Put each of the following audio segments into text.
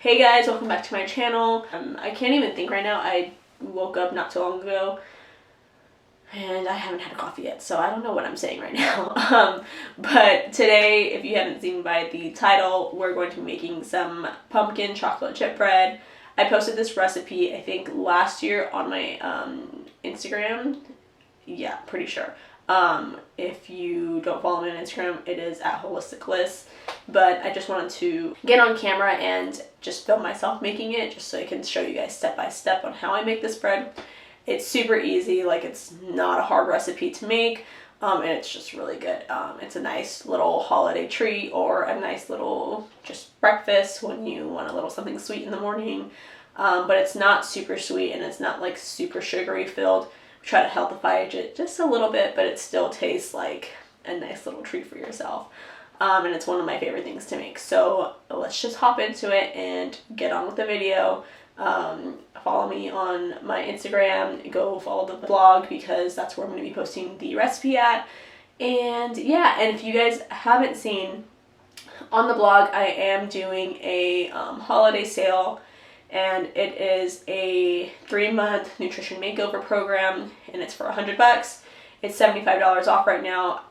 Hey guys, welcome back to my channel. I can't even think right now. I woke up not too long ago and I haven't had a coffee yet, so I don't know what I'm saying right now. But today, if you haven't seen by the title, we're going to be making some pumpkin chocolate chip bread. I posted this recipe, I think, last year on my Instagram. Yeah, pretty sure. If you don't follow me on Instagram, it is at Alyssa. But I just wanted to get on camera and just film myself making it, just so I can show you guys step by step on how I make this bread. It's super easy, like it's not a hard recipe to make, and it's just really good. It's a nice little holiday treat or a nice little just breakfast when you want a little something sweet in the morning. But it's not super sweet and it's not like super sugary filled. Try to healthify it just a little bit, but it still tastes like a nice little treat for yourself. And it's one of my favorite things to make. So let's just hop into it and get on with the video. Follow me on my Instagram, go follow the blog because that's where I'm going to be posting the recipe at. And yeah, and if you guys haven't seen, on the blog I am doing a holiday sale. And it is a 3-month nutrition makeover program, and it's for $100. It's $75 off right now.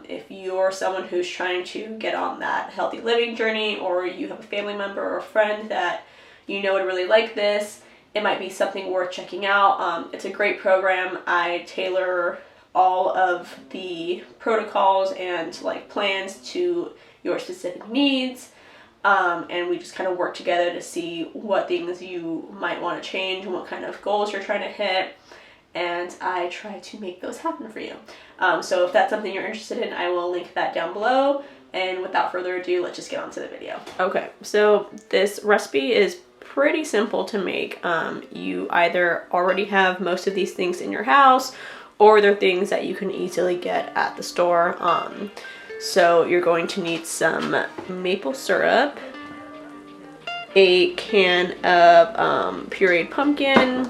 If you're someone who's trying to get on that healthy living journey, or you have a family member or a friend that you know would really like this, it might be something worth checking out. It's a great program. I tailor all of the protocols and like plans to your specific needs. And we just kind of work together to see what things you might want to change and what kind of goals you're trying to hit. And I try to make those happen for you. So if that's something you're interested in, I will link that down below. And without further ado, let's just get on to the video. Okay, so this recipe is pretty simple to make. You either already have most of these things in your house, or they're things that you can easily get at the store. So you're going to need some maple syrup, a can of pureed pumpkin,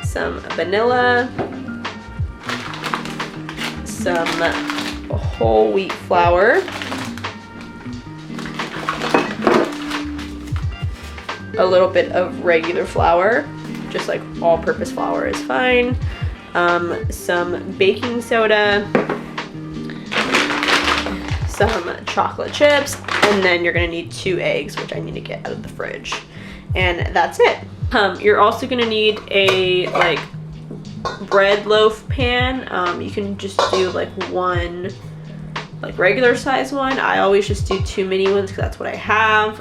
some vanilla, some whole wheat flour, a little bit of regular flour, just like all-purpose flour is fine, some baking soda, some chocolate chips, and then you're gonna need 2 eggs, which I need to get out of the fridge. And that's it. You're also gonna need a like bread loaf pan. You can just do like one like regular size one. I always just do 2 mini ones because that's what I have.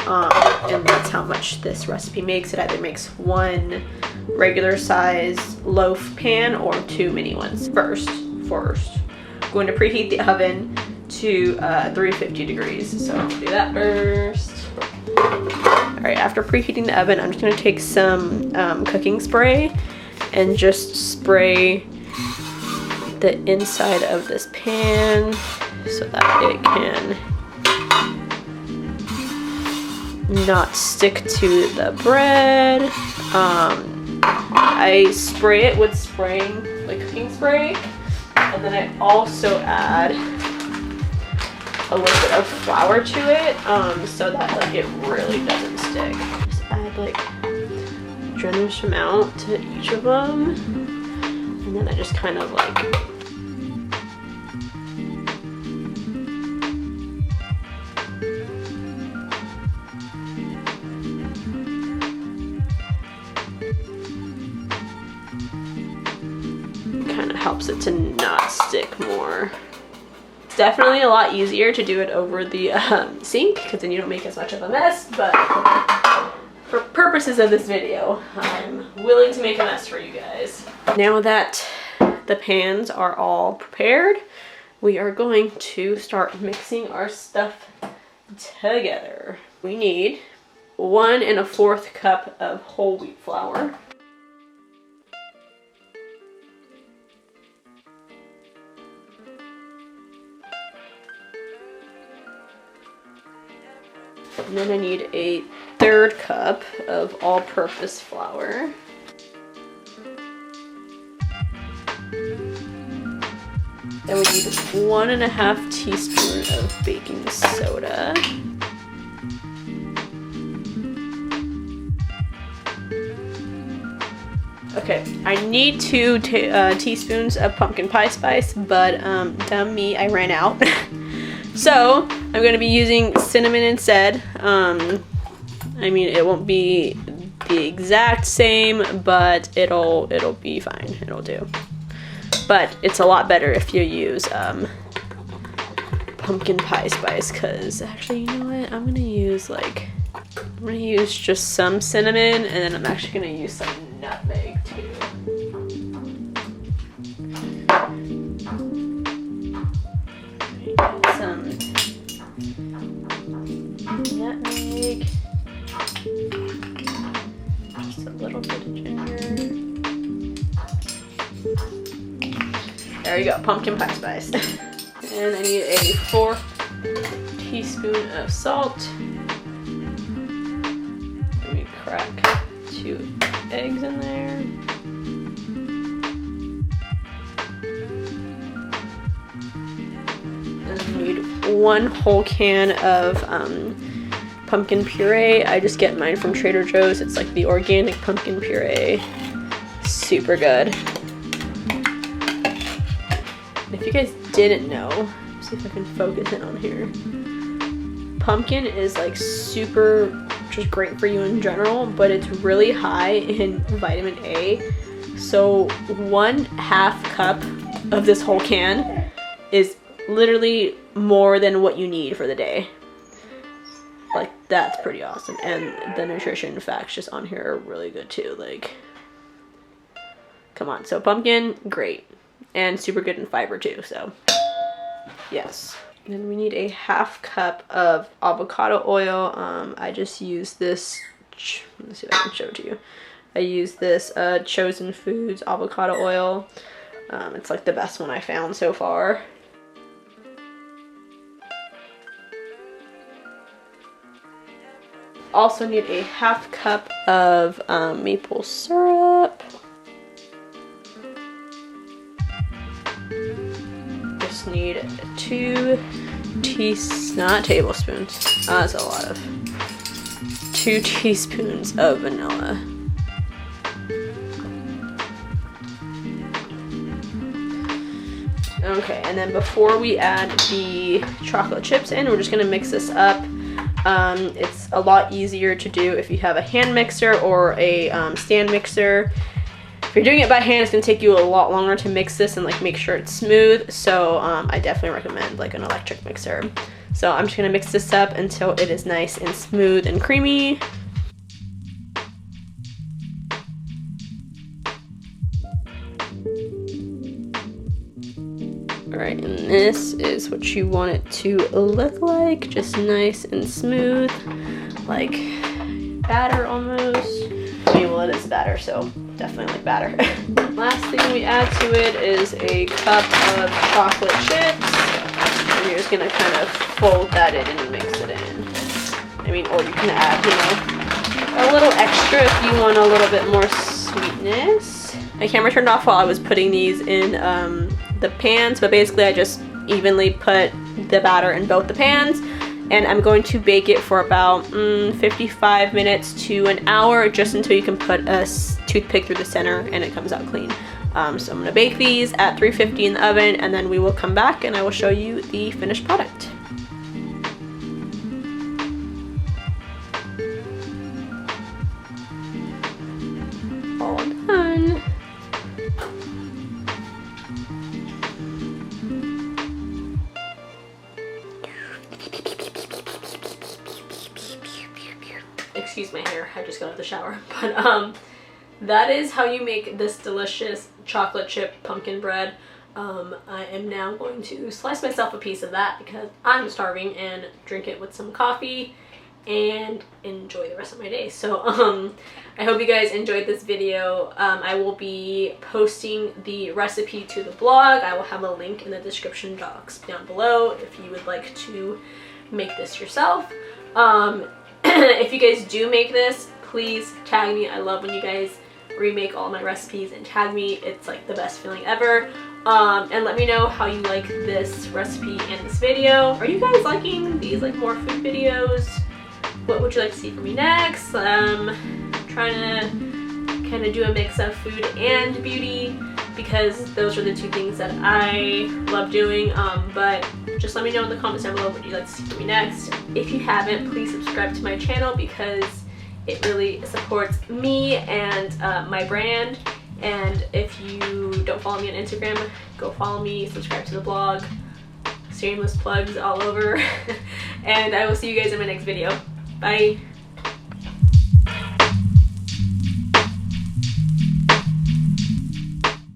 And that's how much this recipe makes. It either makes 1 regular size loaf pan or 2 mini ones. First, I'm going to preheat the oven to 350 degrees. So I'll do that first. All right, after preheating the oven, I'm just gonna take some cooking spray and just spray the inside of this pan so that it can not stick to the bread. I spray it with cooking spray, and then I also add a little bit of flour to it, so that like it really doesn't stick. Just add like a generous amount to each of them, and then I just kind of like helps it to not stick more. It's definitely a lot easier to do it over the sink because then you don't make as much of a mess, but for purposes of this video, I'm willing to make a mess for you guys. Now that the pans are all prepared, we are going to start mixing our stuff together. We need 1 1/4 cup of whole wheat flour. And then I need a 1/3 cup of all-purpose flour. Then we need 1 1/2 teaspoon of baking soda. Okay, I need 2 teaspoons of pumpkin pie spice, but dumb me, I ran out. So I'm going to be using cinnamon instead. I mean, it won't be the exact same, but it'll be fine. It'll do. But it's a lot better if you use pumpkin pie spice, because actually, you know what? I'm gonna use just some cinnamon, and then I'm actually gonna use some nutmeg too. Some nutmeg, just a little bit of ginger. There you go, pumpkin pie spice. And I need a 4 teaspoon of salt. Let me crack 2 eggs in there. And I need 1 whole can of pumpkin puree. I just get mine from Trader Joe's. It's like the organic pumpkin puree. Super good. If you guys didn't know, let's see if I can focus in on here. Pumpkin is like super just great for you in general, but it's really high in vitamin A. So 1/2 cup of this whole can is literally more than what you need for the day. Like, that's pretty awesome. And the nutrition facts just on here are really good too. Like, come on. So pumpkin, great. And super good in fiber too, so yes. And then we need a 1/2 cup of avocado oil. I just use this, let's see if I can show it to you. I use this Chosen Foods avocado oil. It's like the best one I found so far. Also need a 1/2 cup of maple syrup. Need 2 not tablespoons. That's a lot of 2 teaspoons of vanilla. Okay, and then before we add the chocolate chips in, we're just gonna mix this up. It's a lot easier to do if you have a hand mixer or a stand mixer. If you're doing it by hand, it's gonna take you a lot longer to mix this and like make sure it's smooth. So I definitely recommend like an electric mixer. So I'm just gonna mix this up until it is nice and smooth and creamy. All right, and this is what you want it to look like. Just nice and smooth, like batter almost. I mean, well, it is batter, so definitely like batter. Last thing we add to it is a cup of chocolate chips. And you're just gonna kind of fold that in and mix it in. I mean, or you can add, you know, a little extra if you want a little bit more sweetness. My camera turned off while I was putting these in the pans, but basically I just evenly put the batter in both the pans. And I'm going to bake it for about 55 minutes to an hour, just until you can put a toothpick through the center and it comes out clean. So I'm gonna bake these at 350 in the oven, and then we will come back and I will show you the finished product. All done. Excuse my hair, I just got out of the shower. But that is how you make this delicious chocolate chip pumpkin bread. I am now going to slice myself a piece of that because I'm starving, and drink it with some coffee and enjoy the rest of my day. So I hope you guys enjoyed this video. I will be posting the recipe to the blog. I will have a link in the description box down below if you would like to make this yourself. If you guys do make this, please tag me. I love when you guys remake all my recipes and tag me. It's like the best feeling ever. And let me know how you like this recipe and this video. Are you guys liking these like more food videos? What would you like to see from me next? Trying to kind of do a mix of food and beauty because those are the two things that I love doing. But just let me know in the comments down below what you'd like to see from me next. If you haven't, please subscribe to my channel because it really supports me and my brand. And if you don't follow me on Instagram, go follow me, subscribe to the blog. Shameless plugs all over. And I will see you guys in my next video. Bye.